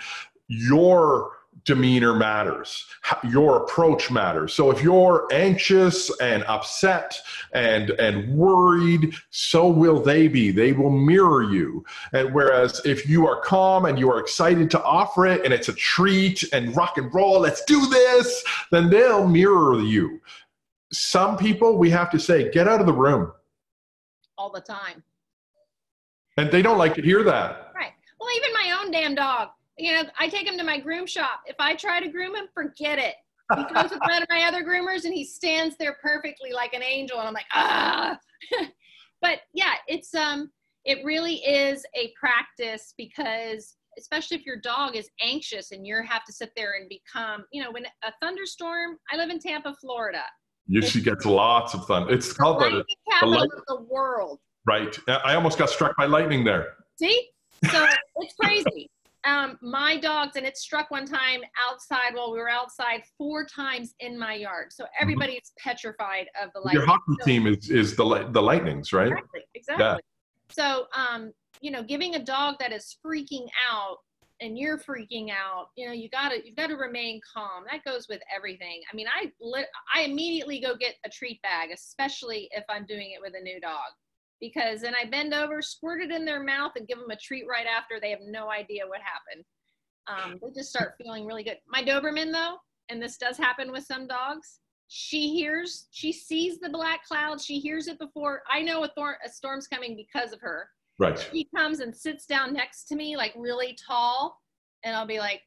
your demeanor matters. Your approach matters. So if you're anxious and upset and worried, so will they be. They will mirror you. And whereas if you are calm and you are excited to offer it and it's a treat and rock and roll, let's do this, then they'll mirror you. Some people, we have to say, get out of the room.
All the time.
And they don't like to hear that.
Right. Well, even my own damn dog. I take him to my groom shop. If I try to groom him, forget it. He goes with one of my other groomers and he stands there perfectly like an angel. And I'm like, ah. But yeah, it really is a practice, because especially if your dog is anxious and you have to sit there and become, when a thunderstorm, I live in Tampa, Florida.
She gets lots of thunder. It's called
the capital of the world.
Right. I almost got struck by lightning there.
See? So it's crazy. My dogs, and it struck one time outside while we were outside 4 times in my yard. So everybody's petrified of the lightning.
Your hockey team is the lightnings, right?
Exactly.
Yeah.
So, giving a dog that is freaking out and you're freaking out, you've got to remain calm. That goes with everything. I mean, I immediately go get a treat bag, especially if I'm doing it with a new dog, because then I bend over, squirt it in their mouth, and give them a treat right after. They have no idea what happened. They just start feeling really good. My Doberman, though, and this does happen with some dogs, she sees the black cloud. She hears it before I know a storm's coming because of her.
Right.
She comes and sits down next to me, like really tall, and I'll be like,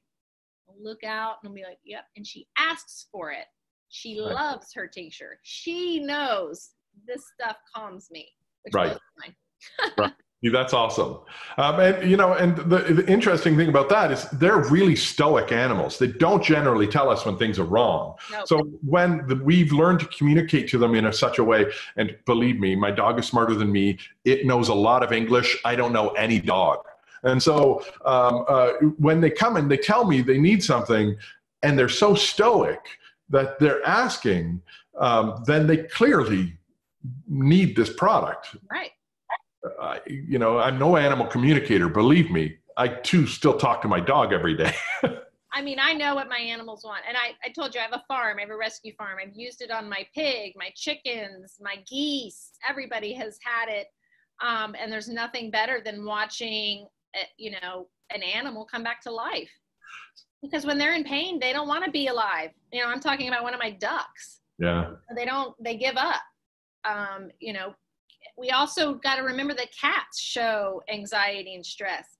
look out, and I'll be like, yep. And she asks for it. She loves her tincture. She knows this stuff calms me, which blows my mind.
Right. That's awesome. And the interesting thing about that is they're really stoic animals. They don't generally tell us when things are wrong.
Nope.
So when we've learned to communicate to them in such a way, and believe me, my dog is smarter than me. It knows a lot of English. I don't know any dog. And so when they come and they tell me they need something and they're so stoic that they're asking, then they clearly need this product.
Right.
I'm no animal communicator, believe me. I too still talk to my dog every day.
I mean, I know what my animals want. And I told you I have a farm, I have a rescue farm. I've used it on my pig, my chickens, my geese. Everybody has had it. And there's nothing better than watching, an animal come back to life. Because when they're in pain, they don't want to be alive. I'm talking about one of my ducks.
Yeah.
They give up. We also got to remember that cats show anxiety and stress.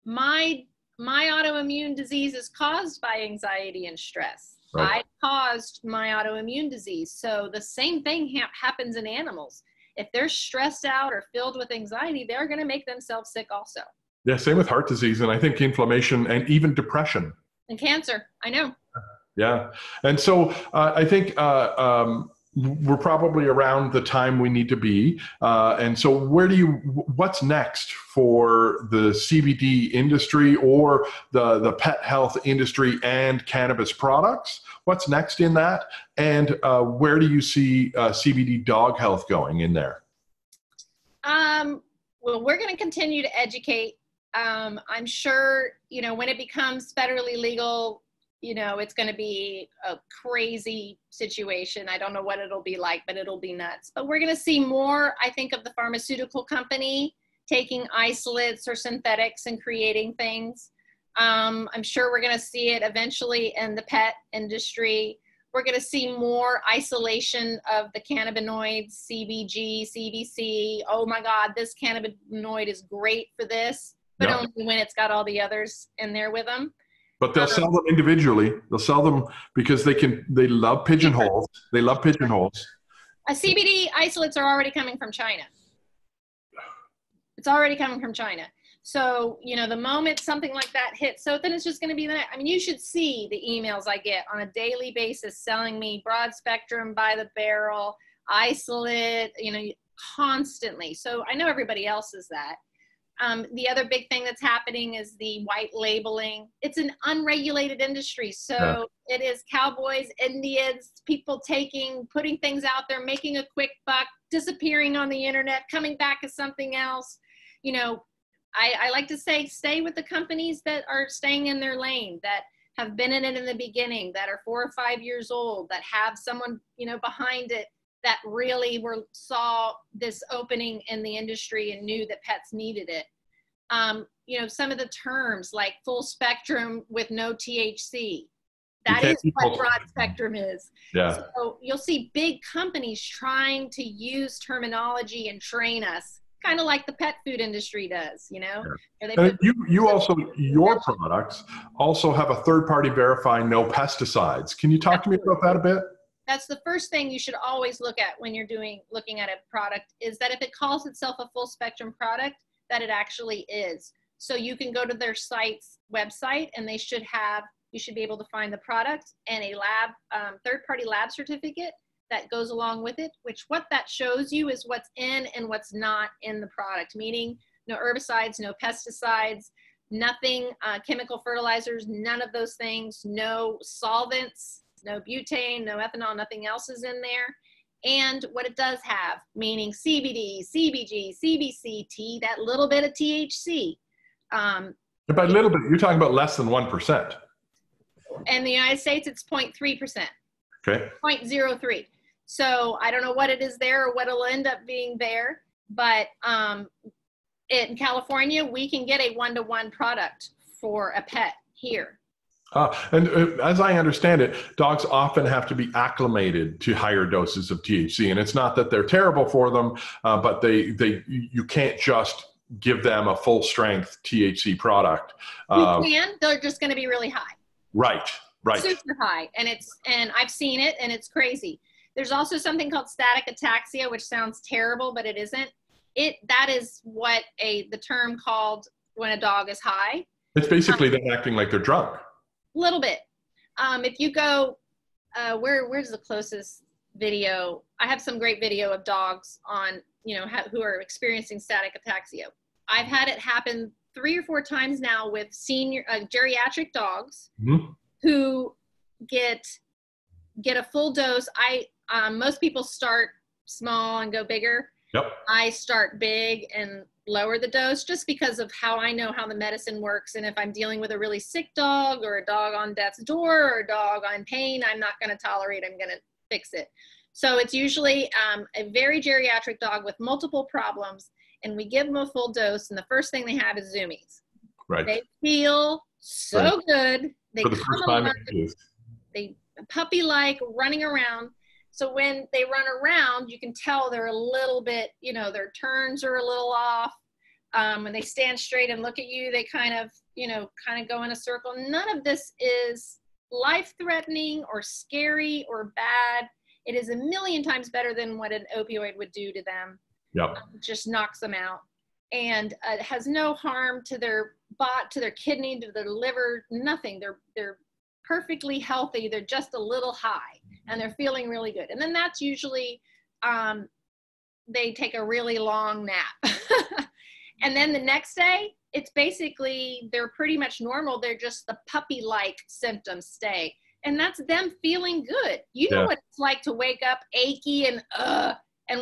My autoimmune disease is caused by anxiety and stress.
Right.
I caused my autoimmune disease. So the same thing happens in animals. If they're stressed out or filled with anxiety, they're going to make themselves sick also.
Yeah, same with heart disease, and I think inflammation and even depression.
And cancer, I know.
Yeah. And so I think we're probably around the time we need to be. And so what's next for the CBD industry or the pet health industry and cannabis products? What's next in that? And where do you see CBD dog health going in there?
Well, we're going to continue to educate. I'm sure, when it becomes federally legal, it's going to be a crazy situation. I don't know what it'll be like, but it'll be nuts. But we're going to see more, I think, of the pharmaceutical company taking isolates or synthetics and creating things. I'm sure we're going to see it eventually in the pet industry. We're going to see more isolation of the cannabinoids, CBG, CBC. Oh my God, this cannabinoid is great for this, but only when it's got all the others in there with them.
But they'll sell them individually. They'll sell them because they love pigeonholes. They love pigeonholes.
CBD isolates are already coming from China. It's already coming from China. So, the moment something like that hits, so then it's just going to be that. I mean, you should see the emails I get on a daily basis selling me broad spectrum, by the barrel, isolate, constantly. So I know everybody else is that. The other big thing that's happening is the white labeling. It's an unregulated industry. So It is cowboys, Indians, people putting things out there, making a quick buck, disappearing on the internet, coming back as something else. I like to say, stay with the companies that are staying in their lane, that have been in it in the beginning, that are 4 or 5 years old, that have someone, behind it that really saw this opening in the industry and knew that pets needed it. Some of the terms like full spectrum with no THC, that is what broad spectrum is.
Yeah.
So you'll see big companies trying to use terminology and train us, kind of like the pet food industry does,
Yeah. And your products also have a third party verifying no pesticides. Can you talk to me about that a bit?
That's the first thing you should always look at when you're looking at a product, is that if it calls itself a full spectrum product, that it actually is. So you can go to their website and you should be able to find the product and a third-party lab certificate that goes along with it, which what that shows you is what's in and what's not in the product, meaning no herbicides, no pesticides, nothing, chemical fertilizers, none of those things, no solvents, no butane, no ethanol, nothing else is in there. And what it does have, meaning CBD, CBG, CBCT, that little bit of THC.
And by little bit, you're talking about less than 1%.
In the United States, it's 0.3%.
Okay.
0.03. So I don't know what it is there or what it'll end up being there, but in California, we can get a 1-to-1 product for a pet here.
And as I understand it, dogs often have to be acclimated to higher doses of THC, and it's not that they're terrible for them, but you can't just give them a full strength THC product.
You can. They're just going to be really high.
Right.
Super high, and I've seen it, and it's crazy. There's also something called static ataxia, which sounds terrible, but it isn't. That is what the term called when a dog is high.
It's basically them acting like they're drunk.
A little bit. If you go, where's the closest video? I have some great video of dogs on, who are experiencing static ataxia. I've had it happen 3 or 4 times now with senior geriatric dogs who get a full dose. Most people start small and go bigger.
Yep.
I start big and lower the dose just because of how I know how the medicine works. And if I'm dealing with a really sick dog or a dog on death's door or a dog on pain, I'm not going to tolerate, I'm going to fix it. So it's usually a very geriatric dog with multiple problems, and we give them a full dose, and the first thing they have is zoomies.
Right.
They feel so good. They
For the first time
they puppy-like running around. So when they run around, you can tell they're a little bit, their turns are a little off. When they stand straight and look at you, they kind of go in a circle. None of this is life-threatening or scary or bad. It is a million times better than what an opioid would do to them.
Yep.
It just knocks them out. And it has no harm to their to their kidney, to their liver, nothing. They're perfectly healthy. They're just a little high and they're feeling really good. And then that's usually, they take a really long nap. And then the next day, it's basically, they're pretty much normal. They're just the puppy-like symptoms stay. And that's them feeling good. You know what it's like to wake up achy and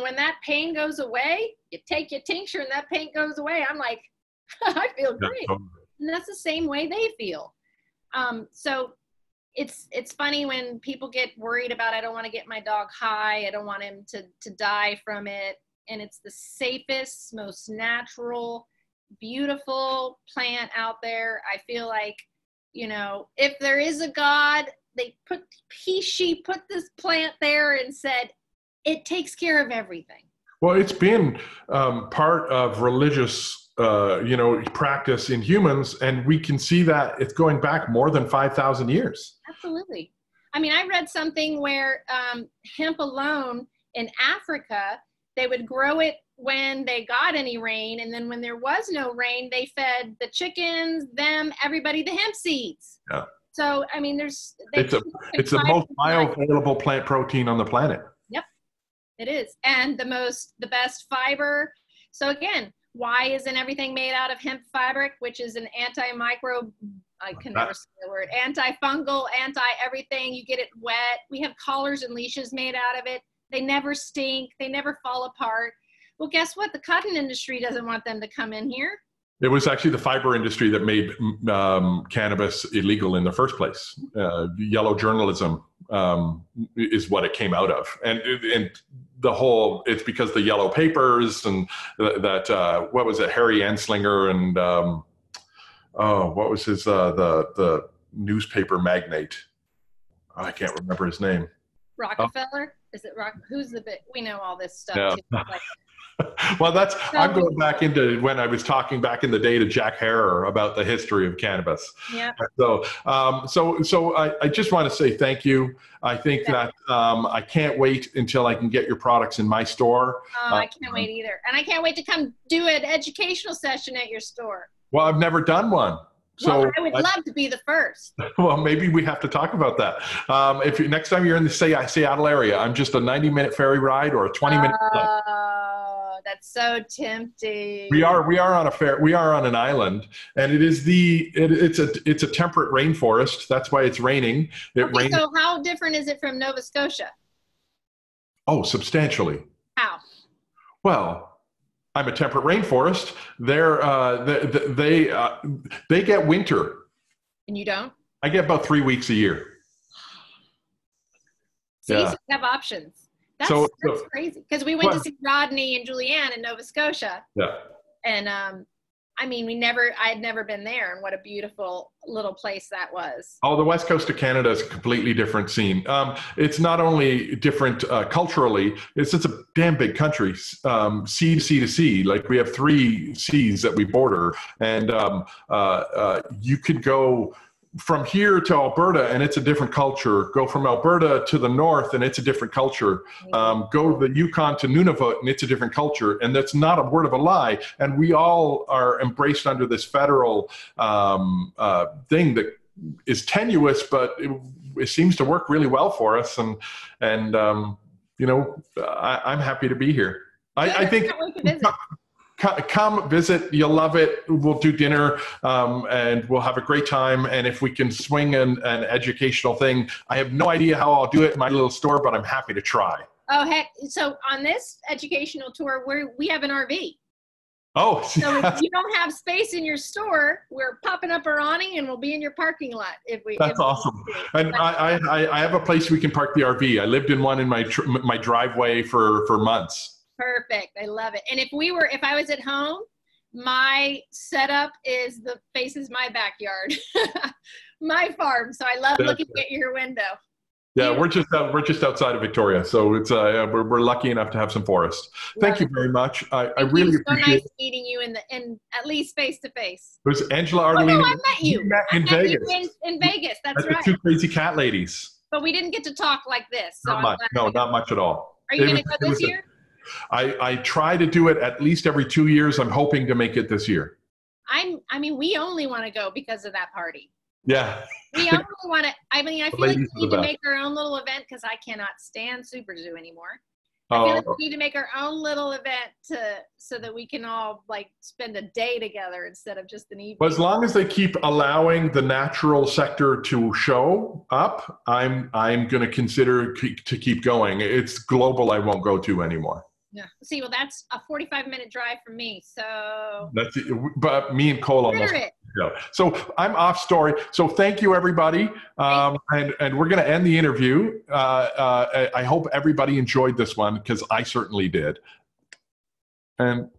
when that pain goes away, you take your tincture and that pain goes away. I'm like, I feel great. And that's the same way they feel. So it's funny when people get worried about, I don't want to get my dog high. I don't want him to die from it. And it's the safest, most natural, beautiful plant out there. I feel like, if there is a God, she put this plant there and said, it takes care of everything.
Well, it's been part of religious, practice in humans, and we can see that it's going back more than 5,000 years.
Absolutely. I mean, I read something where hemp alone in Africa, they would grow it when they got any rain, and then when there was no rain, they fed the chickens, everybody, the hemp seeds. Yeah. So, I mean, it's the most bioavailable plant protein on the planet. Yep, it is. And the best fiber. So again, why isn't everything made out of hemp fabric, which is an antimicrobial, I can never say the word, antifungal, anti-everything. You get it wet. We have collars and leashes made out of it. They never stink. They never fall apart. Well, guess what? The cotton industry doesn't want them to come in here. It was actually the fiber industry that made cannabis illegal in the first place. Yellow journalism is what it came out of. And it's because the yellow papers and what was it, Harry Anslinger and what was his, the newspaper magnate? Oh, I can't remember his name. Rockefeller? Is it who's the bit? We know all this stuff. Yeah. Well, I'm going back into when I was talking back in the day to Jack Harrer about the history of cannabis. Yeah. So I just want to say thank you. I think that I can't wait until I can get your products in my store. I can't wait either. And I can't wait to come do an educational session at your store. Well, I've never done one. So I would love to be the first. Well, maybe we have to talk about that. If next time you're in the Seattle area, I'm just a 90-minute ferry ride or a 20-minute flight. That's so tempting. We are on an island, and it's a temperate rainforest. That's why it's raining. Rains. So how different is it from Nova Scotia? Oh, substantially. How? Well,
I'm a temperate rainforest. They get winter.
And you don't?
I get about 3 weeks a year.
See,
Yeah.
so you have options. That's crazy. Because we went to see Rodney and Julianne in Nova Scotia.
Yeah.
And I mean, I had never been there, and what a beautiful little place that was.
Oh, the west coast of Canada is a completely different scene. It's not only different culturally, it's a damn big country, sea to sea to sea. Like we have 3 seas that we border, and you could go from here to Alberta and it's a different culture. Go from Alberta to the north and it's a different culture. Go to the Yukon to Nunavut and it's a different culture. And that's not a word of a lie. And we all are embraced under this federal thing that is tenuous, but it seems to work really well for us. And you know, I'm happy to be here. I think come visit. You'll love it. We'll do dinner and we'll have a great time. And if we can swing an educational thing, I have no idea how I'll do it in my little store, but I'm happy to try.
Oh, heck. So on this educational tour, we have an RV.
Oh,
so if you don't have space in your store, we're popping up our awning and we'll be in your parking lot.
That's awesome. And I have a place we can park the RV. I lived in one in my driveway for months.
Perfect. I love it. And if I was at home, my setup faces my backyard, my farm. So I love looking at your window.
Yeah, we're just outside of Victoria, so it's we're lucky enough to have some forest. Thank you very much. I really appreciate.
So nice meeting you in at least face to face.
It was Angela Ardolino.
Oh, no, I met you.
In Vegas.
In Vegas. That's right.
The 2 crazy cat ladies.
But we didn't get to talk like this. So
not much. No, not much at all.
Are you going to go this year?
I try to do it at least every 2 years. I'm hoping to make it this year.
I mean, we only want to go because of that party.
Yeah.
We only want to, I mean, I feel like we need to make our own little event because I cannot stand Super Zoo anymore. I feel like we need to make our own little event so that we can all like spend a day together instead of just an evening.
Well, as long as they keep allowing the natural sector to show up, I'm going to consider to keep going. It's global. I won't go to anymore.
Yeah. See, well, that's a 45-minute drive from me. So
that's it. But me and Cole almost. Yeah. So I'm off story. So thank you, everybody. And we're going to end the interview. I hope everybody enjoyed this one because I certainly did. And